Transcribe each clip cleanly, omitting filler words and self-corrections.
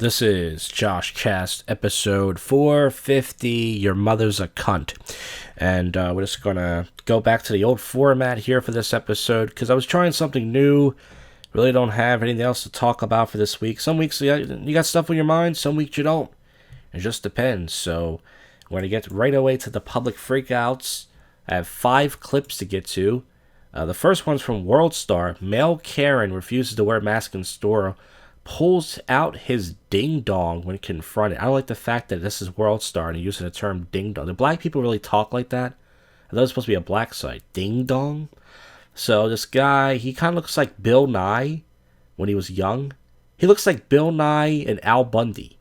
This is JoshCast episode 450, Your Mother's a Cunt. And we're just going to go back to the old format here for this episode, because I was trying something new. Really don't have anything else to talk about for this week. Some weeks you got stuff on your mind, some weeks you don't. It just depends. So we're going to get right away to the public freakouts. I have 5 clips to get to. The first one's from WorldStar. Male Karen refuses to wear a mask in store, pulls out his ding-dong when confronted. I don't like the fact that this is WorldStar and using the term ding-dong. Do black people really talk like that? I thought it was supposed to be a black site. Ding-dong? So this guy, he kind of looks like Bill Nye when he was young. He looks like Bill Nye and Al Bundy.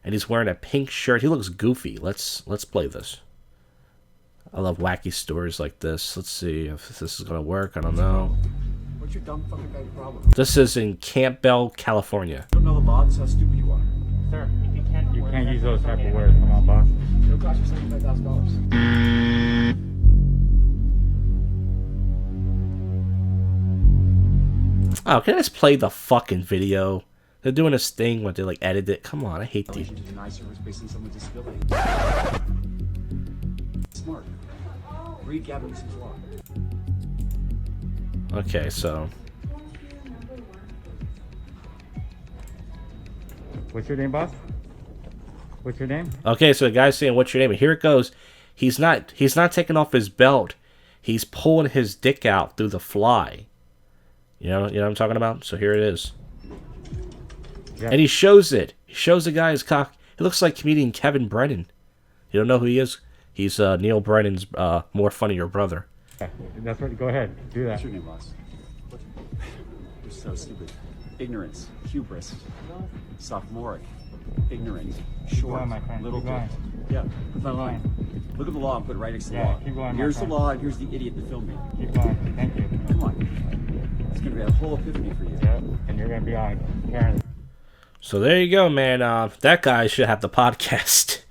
And he's wearing a pink shirt. He looks goofy. Let's play this. I love wacky stories like this. Let's see if this is going to work. I don't know. What's your dumb fucking bad problem? This is in Campbell, California. You don't know the law, that's how stupid you are. Sir, you can't use those type of words. Come on, boss. It'll cost you $75,000. Oh, can I just play the fucking video? They're doing this thing where they like edit it. Come on, I hate these. To deny service based on someone's disability. Smart. Read Gavin Newsom's law. Okay, so What's your name, boss? What's your name? okay, so the guy's saying, "What's your name?" And here it goes. He's not taking off his belt. He's pulling his dick out through the fly. You know what I'm talking about? So here it is. Yeah. And he shows it. He shows the guy his cock. He looks like comedian Kevin Brennan. You don't know who he is? He's Neil Brennan's more funnier brother. That's what. Go ahead. Do that. What's your name, boss? You're so stupid. Ignorance. Hubris. Sophomoric. Ignorant. Short. going, my friend. Little Keep going. kid. Yeah. Put my line. Look at the law and put it right next to the Yeah, law. keep going, my Here's the friend. law and here's the idiot that filmed me. Keep going. Thank you. Come on. It's going to be a whole epiphany for you. Yep. And you're gonna be on Karen. So there you go, man. That guy should have the podcast.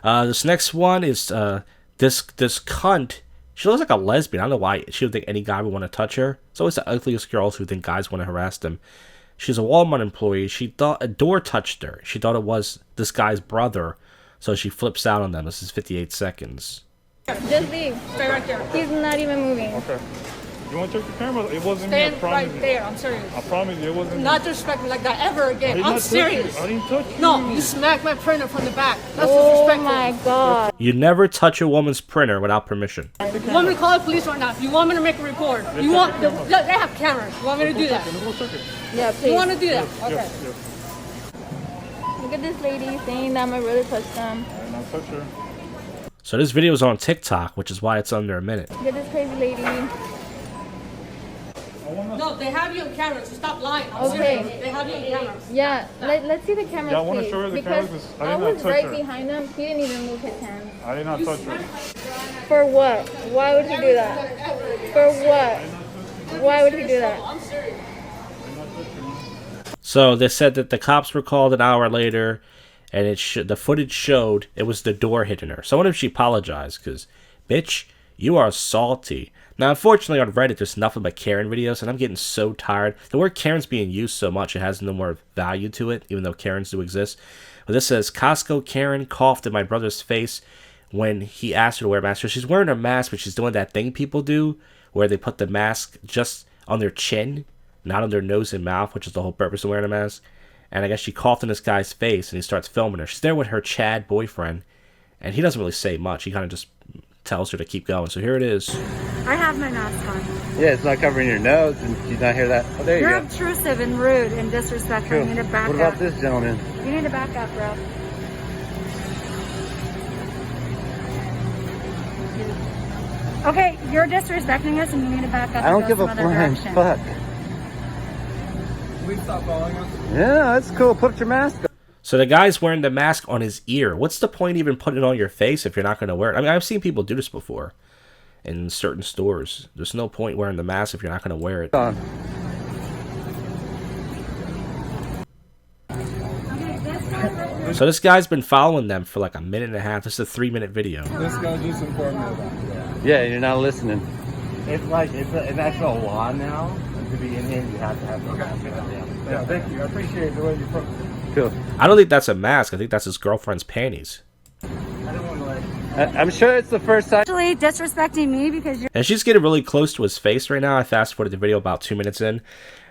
This next one is this cunt. She looks like a lesbian. I don't know why she would think any guy would want to touch her. It's always the ugliest girls who think guys want to harass them. She's a Walmart employee. She thought a door touched her. She thought it was this guy's brother. So she flips out on them. This is 58 seconds. Just leave. Stay right there. He's not even moving. Okay. You want to check the camera? It wasn't me. I Stand promise right you. there. I'm serious. I promise you, it wasn't Not me. disrespect me like that ever I again. did I'm not touch serious. you. I didn't touch you. No, you smacked my printer from the back. That's Oh disrespectful. my god. You never touch a woman's printer without permission. You want me to call the police right now? You want me to make a report? You want? They have cameras. You want me to do that? Let's go check it. Yeah, You please. want to do that? Okay. Yes, yes. Look at this lady saying that my brother touched them. I did not touch her. So this video is on TikTok, which is why it's under a minute. Look at this crazy lady. No, they have you on camera, so stop lying. I'm Okay. serious. They have you on camera. Yeah, let's see the cameras, Yeah, I wanna please. show her the because cameras, 'cause I I did not was touch right her. behind him. He didn't even move his hands. I did not touch her. For what? Why would he do that? For what? Why would he do that? I'm serious. So they said that the cops were called an hour later, and the footage showed it was the door hitting her. So I wonder if she apologized, because, bitch, you are salty. Now, unfortunately, on Reddit, there's nothing but Karen videos, and I'm getting so tired. The word Karen's being used so much, it has no more value to it, even though Karens do exist. But this says, Costco Karen coughed in my brother's face when he asked her to wear a mask. So she's wearing a mask, but she's doing that thing people do, where they put the mask just on their chin, not on their nose and mouth, which is the whole purpose of wearing a mask. And I guess she coughed in this guy's face, and he starts filming her. She's there with her Chad boyfriend, and he doesn't really say much. He kind of just tells her to keep going. So here it is. I have my mask on. Yeah, it's not covering your nose. And you not hear that? Oh, there you You're go. obtrusive and rude and disrespectful. Cool. You need to back What up. about this gentleman? You need to back up, bro. Okay, you're disrespecting us and you need to back up. I don't and give go a some other flying direction. fuck. Please stop following us. Yeah, that's cool. Put your mask on. So the guy's wearing the mask on his ear. What's the point even putting it on your face if you're not going to wear it? I mean, I've seen people do this before in certain stores. There's no point wearing the mask if you're not going to wear it. So this guy's been following them for like a minute and a half. This is a 3-minute video. This guy just informed me about that. Yeah, you're not listening. It's like it's an actual law now. To be in here, you have to have the mask. Yeah, thank you. I appreciate the way you put Cool. I don't think that's a mask. I think that's his girlfriend's panties. I'm sure it's the first time. Actually disrespecting me because you're And she's getting really close to his face right now. I fast forwarded the video about 2 minutes in,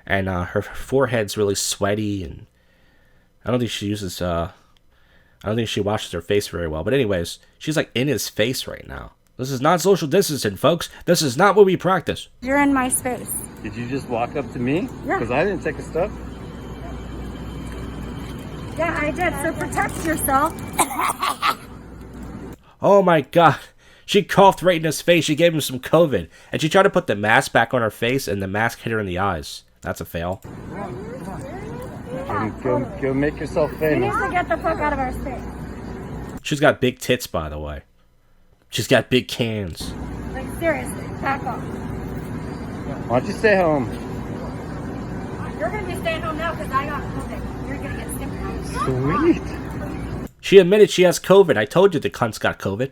and her forehead's really sweaty, and I don't think she uses I don't think she washes her face very well. But anyways, she's like in his face right now. This is not social distancing, folks. This is not what we practice. you're in my space. Did you just walk up to me? Yeah. Because I didn't take a step. Yeah, I did. So protect yourself. Oh my god. She coughed right in his face. She gave him some COVID. And she tried to put the mask back on her face, and the mask hit her in the eyes. That's a fail. Go make yourself You famous. need to get the fuck out of our space. She's got big tits, by the way. She's got big cans. Like, seriously, back off. Why don't you stay home? You're going to be staying home now because I got COVID. You're going to get sick. Sweet. She admitted she has COVID. I told you the cunt's got COVID.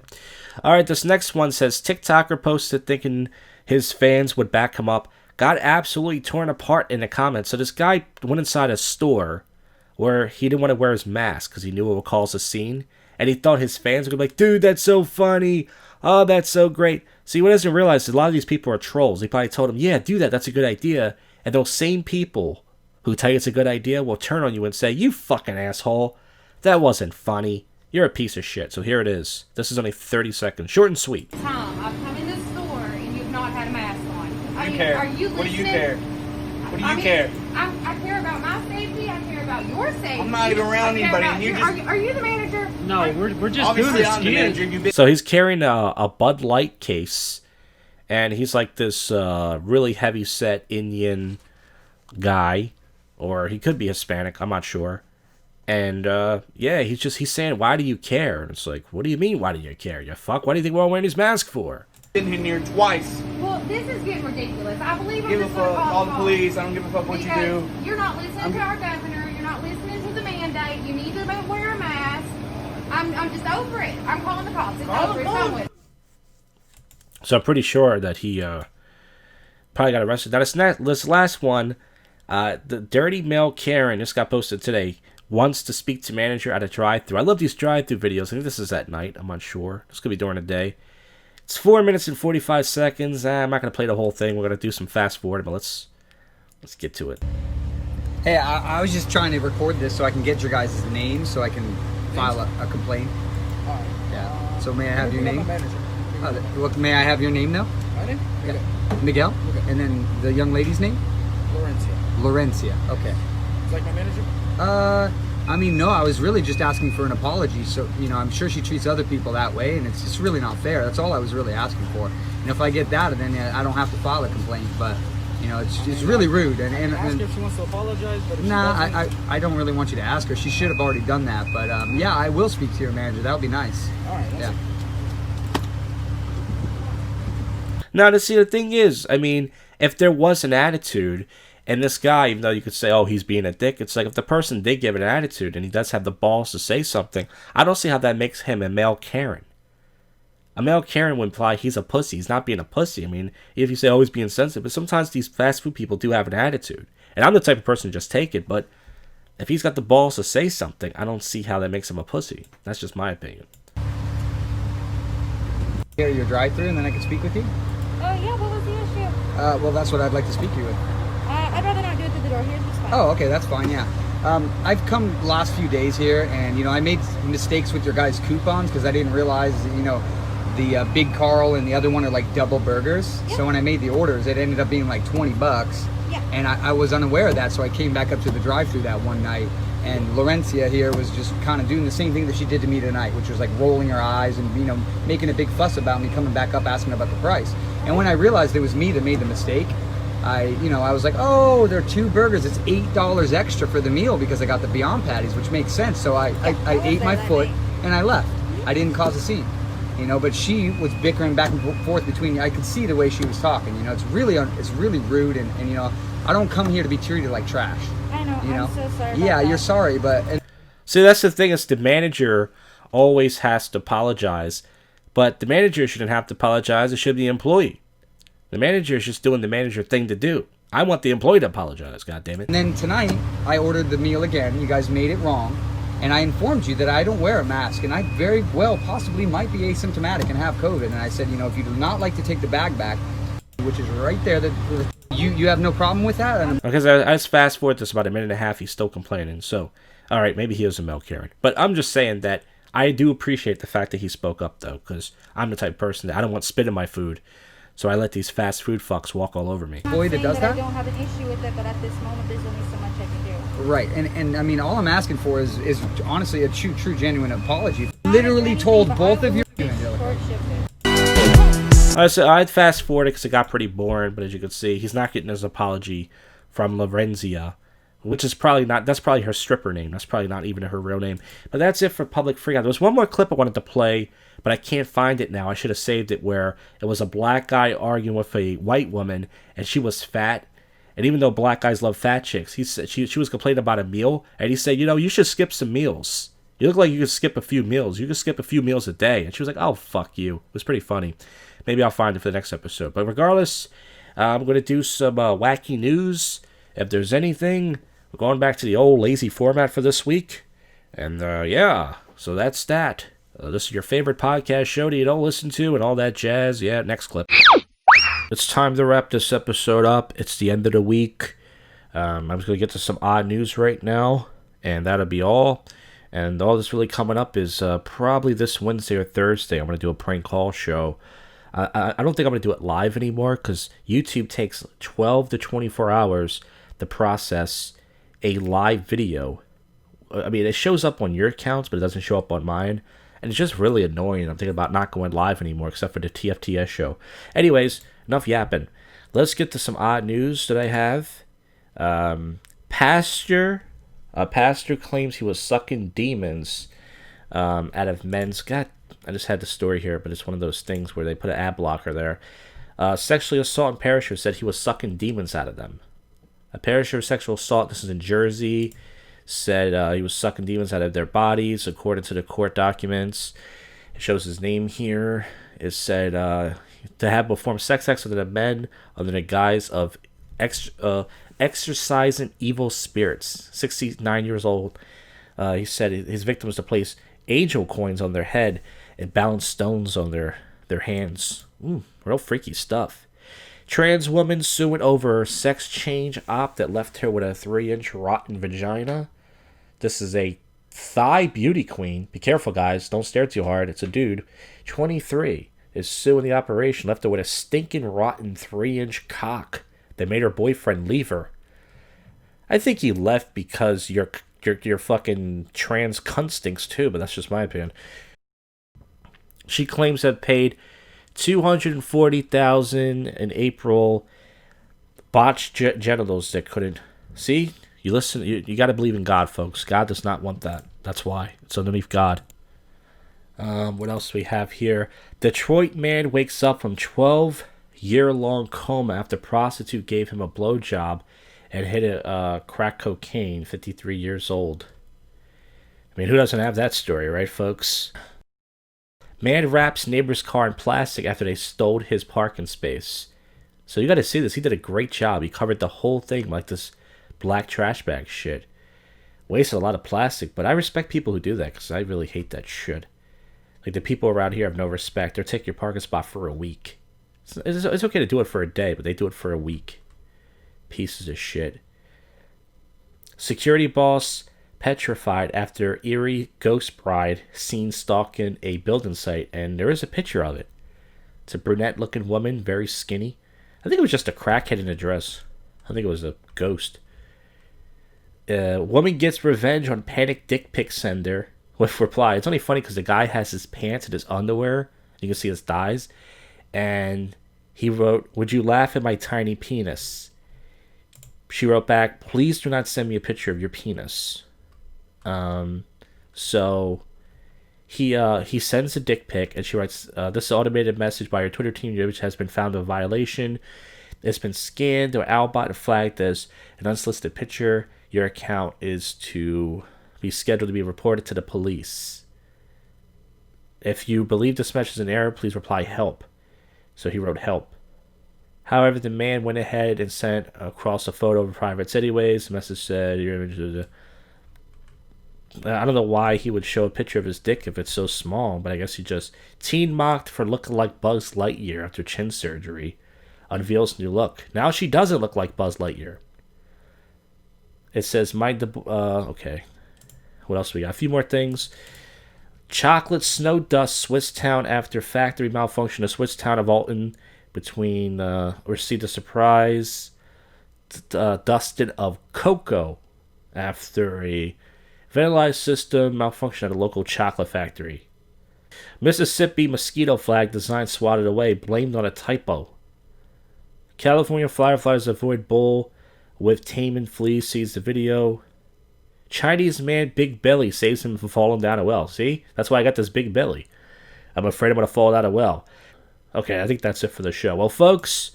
Alright, this next one says, TikToker posted thinking his fans would back him up. Got absolutely torn apart in the comments. So this guy went inside a store where he didn't want to wear his mask because he knew it would cause a scene. And he thought his fans would be like, dude, that's so funny. Oh, that's so great. See, what he doesn't realize is a lot of these people are trolls. He probably told him, yeah, do that. That's a good idea. And those same people who tell you it's a good idea will turn on you and say, you fucking asshole. That wasn't funny. You're a piece of shit. So here it is. This is only 30 seconds. Short and sweet. Tom, I've come in this store and you've not had a mask on. I mean, care? are you What do you listening? care? What do you I mean, care? I care about my safety. I care about your safety. I'm not even around I care anybody, about and you your- just- Are you the manager? No, we're just Obviously, doing I'm the this manager. You've been So he's carrying a Bud Light case. And he's like this really heavy set Indian guy. Or he could be Hispanic. I'm not sure. And yeah, he's saying, why do you care? And it's like, what do you mean, why do you care? You fuck? Why do you think we're all wearing these masks for? been in here twice. Well, this is getting ridiculous. I believe I'm Give a just gonna fuck. call Call the police. I don't give a fuck what you Because do. You're not listening to our governor. You're not listening to the mandate. You need to wear a mask. I'm just over it. I'm calling the cops. It's Call over. the It's done with. So I'm pretty sure that he probably got arrested. Now this last one, the dirty male Karen just got posted today. Wants to speak to manager at a drive-thru. I love these drive-thru videos. I think this is at night. I'm unsure. This could be during the day. It's 4 minutes and 45 seconds. I'm not gonna play the whole thing. We're gonna do some fast forward, but let's get to it. Hey, I was just trying to record this so I can get your guys' names so I can file a complaint. Yeah. So may I have your name? Look, may I have your name now? My name? Yeah. Miguel? Okay. And then the young lady's name? Laurencia. Okay. Is like my manager? I mean, no, I was really just asking for an apology. So, you know, I'm sure she treats other people that way, and it's just really not fair. That's all I was really asking for. And if I get that, then I don't have to file a complaint. But, you know, it's really rude. And Ask her if she wants to apologize, but if nah, she doesn't, I don't really want you to ask her. She should have already done that. But, yeah, I will speak to your manager. That would be nice. all right. Yeah. Now, to see, the thing is, I mean, if there was an attitude, and this guy, even though you could say, oh, he's being a dick, it's like if the person did give an attitude and he does have the balls to say something, I don't see how that makes him a male Karen. A male Karen would imply he's a pussy. He's not being a pussy. I mean, if you say, oh, he's being sensitive, but sometimes these fast food people do have an attitude. And I'm the type of person to just take it, but if he's got the balls to say something, I don't see how that makes him a pussy. That's just my opinion. Here, your drive-thru, and then I can speak with you? Oh, yeah, what was the issue? Well, that's what I'd like to speak to you with. I'd rather not do it through the door. Here's just fine. Oh, okay, that's fine, yeah. I've come the last few days here, and, you know, I made mistakes with your guys' coupons because I didn't realize, that, you know, the Big Carl and the other one are like double burgers. Yeah. So when I made the orders, it ended up being like $20. Yeah. And I was unaware of that, so I came back up to the drive-thru that one night, and Laurencia here was just kind of doing the same thing that she did to me tonight, which was like rolling her eyes and, you know, making a big fuss about me coming back up asking about the price. And when I realized it was me that made the mistake, I was like, oh, they're 2 burgers. It's $8 extra for the meal because I got the Beyond Patties, which makes sense. So I ate my foot and I left. I didn't cause a scene, you know. But she was bickering back and forth between. I could see the way she was talking. You know, it's really rude, and you know, I don't come here to be treated like trash. I know. You know? I'm so sorry. Yeah, about that. you're sorry, but. See, that's the thing, is the manager always has to apologize. But the manager shouldn't have to apologize. It should be the employee. The manager is just doing the manager thing to do. I want the employee to apologize, God damn it. And then tonight, I ordered the meal again. You guys made it wrong. And I informed you that I don't wear a mask. And I very well possibly might be asymptomatic and have COVID. And I said, you know, if you do not like to take the bag back, which is right there, that you have no problem with that? And Because I just fast forward this about a minute and a half, he's still complaining. So, all right, maybe he is a milk Karen. But I'm just saying that I do appreciate the fact that he spoke up, though, because I'm the type of person that I don't want spit in my food. So I let these fast food fucks walk all over me. boy that does that? I don't have an issue with it, but at this moment, there's only so much I can do. Right, and I mean, all I'm asking for is honestly a true, genuine apology. Literally told both of you. I'd fast forward it because it got pretty boring, but as you can see, he's not getting his apology from Lorenzia, which is probably not, that's probably her stripper name. That's probably not even her real name. But that's it for Public Freakout. There was one more clip I wanted to play, but I can't find it now. I should have saved it, where it was a black guy arguing with a white woman, and she was fat. And even though black guys love fat chicks, he said she was complaining about a meal, and he said, you know, you should skip some meals. You look like you could skip a few meals. You could skip a few meals a day. And she was like, oh, fuck you. It was pretty funny. Maybe I'll find it for the next episode. But regardless, I'm going to do some wacky news. If there's anything, we're going back to the old lazy format for this week. And yeah, so that's that. This is your favorite podcast show that you don't listen to and all that jazz. Yeah, next clip. It's time to wrap this episode up. It's the end of the week. I'm just going to get to some odd news right now, and that'll be all. And all that's really coming up is probably this Wednesday or Thursday. I'm going to do a prank call show. I don't think I'm going to do it live anymore because YouTube takes 12 to 24 hours to process a live video. I mean, it shows up on your accounts, but it doesn't show up on mine. And it's just really annoying. I'm thinking about not going live anymore except for the TFTS show. Anyways, enough yapping. Let's get to some odd news that I have. A pastor claims he was sucking demons out of men's... God, I just had the story here, but it's one of those things where they put an ad blocker there. Sexually assault and parishioner said he was sucking demons out of them. A parishioner of sexual assault, this is in Jersey, said he was sucking demons out of their bodies, according to the court documents. It shows his name here. It said to have performed sex acts with the men under the guise of exorcising evil spirits. 69 years old. He said his victim was to place angel coins on their head and balance stones on their hands. Real freaky stuff. Trans woman suing over sex change op that left her with a 3-inch rotten vagina. This is a thigh beauty queen. Be careful, guys. Don't stare too hard. It's a dude. 23 is suing the operation. Left her with a stinking rotten 3-inch cock that made her boyfriend leave her. I think he left because your fucking trans cunt stinks too, but that's just my opinion. She claims to have paid $240,000 in April. Botched genitals that couldn't see. You listen. You got to believe in God, folks. God does not want that. That's why it's underneath God. What else do we have here? Detroit man wakes up from 12-year-long coma after prostitute gave him a blowjob and hit a crack cocaine. 53 years old. I mean, who doesn't have that story, right, folks? Man wraps neighbor's car in plastic after they stole his parking space. So you got to see this. He did a great job. He covered the whole thing like this black trash bag shit. Wasted a lot of plastic, but I respect people who do that because I really hate that shit. Like, the people around here have no respect. They'll take your parking spot for a week. It's okay to do it for a day, but they do it for a week. Pieces of shit. Security boss petrified after eerie ghost bride seen stalking a building site, and there is a picture of it. It's a brunette-looking woman, very skinny. I think it was just a crackhead in a dress. I think it was a ghost. Woman gets revenge on panic dick pic sender with reply. It's only funny because the guy has his pants and his underwear. You can see his thighs. And he wrote, "Would you laugh at my tiny penis?" She wrote back, "Please do not send me a picture of your penis." So he sends a dick pic, and she writes, "This automated message by your Twitter team, which has been found a violation. It's been scanned or Albot and flagged as an unsolicited picture. Your account is to be scheduled to be reported to the police. If you believe this message is an error, please reply help." So he wrote help. However, the man went ahead and sent across a photo of privates anyways. The message said, "Your image is I don't know why he would show a picture of his dick if it's so small, but I guess he just... Teen mocked for looking like Buzz Lightyear after chin surgery. Unveils new look. Now she doesn't look like Buzz Lightyear. It says, okay. What else we got? A few more things. Chocolate snow dust Swiss town after factory malfunction. A Swiss town of Alton between, received a surprise dusted of cocoa after a vandalized system malfunction at a local chocolate factory. Mississippi mosquito flag design swatted away, blamed on a typo. California firefighters avoid bull with taming fleas, sees the video. Chinese man big belly saves him from falling down a well. See? That's why I got this big belly. I'm afraid I'm going to fall down a well. Okay, I think that's it for the show. Well, folks,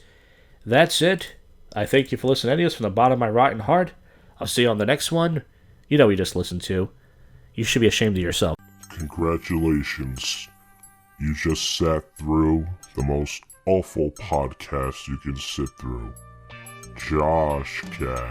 that's it. I thank you for listening to this from the bottom of my rotten heart. I'll see you on the next one. You know what you just listened to. You should be ashamed of yourself. Congratulations. You just sat through the most awful podcast you can sit through. JoshCast.